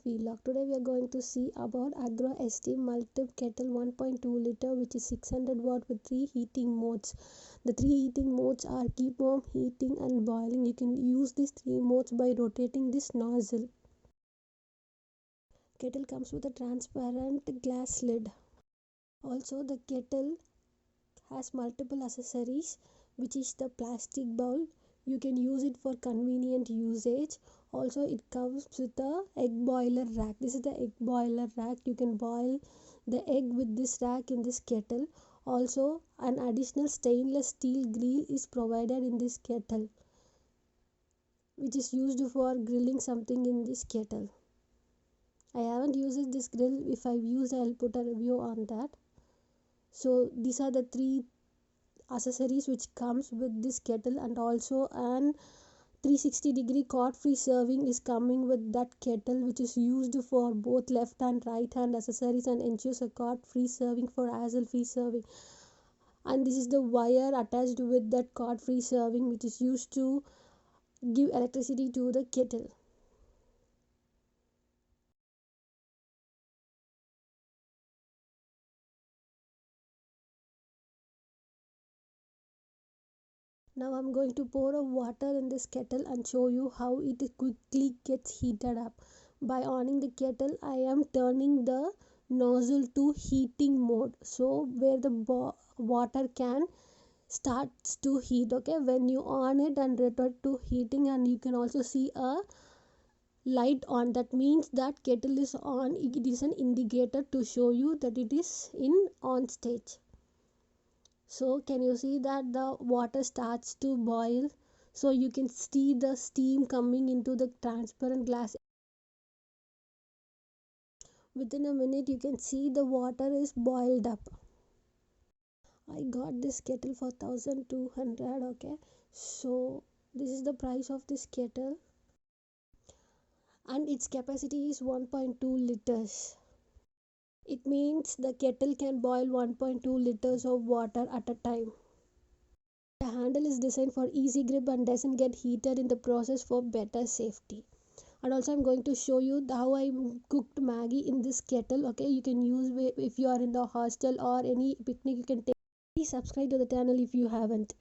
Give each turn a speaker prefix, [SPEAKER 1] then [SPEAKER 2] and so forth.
[SPEAKER 1] vlog. Today we are going to see about Agro ST Multi Kettle 1.2 liter, which is 600 watt with 3 heating modes. The 3 heating modes are keep warm, heating and boiling. You can use these 3 modes by rotating this nozzle. Kettle comes with a transparent glass lid. Also the kettle has multiple accessories, which is the plastic bowl. You can use it for convenient usage. Also it comes with a egg boiler rack. This is the egg boiler rack. You can boil the egg with this rack in this kettle. Also an additional stainless steel grill is provided in this kettle, which is used for grilling something in this kettle. I haven't used this grill. If I've used, I'll put a review on that. So these are the 3 accessories which comes with this kettle, and also an 360-degree cord free serving is coming with that kettle, which is used for both left and right hand accessories and ensures a cord free serving for hassle free serving. And this is the wire attached with that cord free serving, which is used to give electricity to the kettle. Now I'm going to pour a water in this kettle and show you how it quickly gets heated up. By on the kettle, I am turning the nozzle to heating mode, so where the water can starts to heat. Okay, when you on it and rotate to heating, and you can also see a light on, that means that kettle is on. It is an indicator to show you that it is in on stage. So can you see that the water starts to boil? So you can see the steam coming into the transparent glass. Within a minute you can see the water is boiled up. I got this kettle for 1200. Okay, so this is the price of this kettle, and its capacity is 1.2 liters. It means the kettle can boil 1.2 liters of water at a time. The handle is designed for easy grip and doesn't get heated in the process for better safety. And also I'm going to show you how I cooked Maggi in this kettle. Okay, you can use if you are in the hostel or any picnic, you can take. Please subscribe to the channel if you haven't.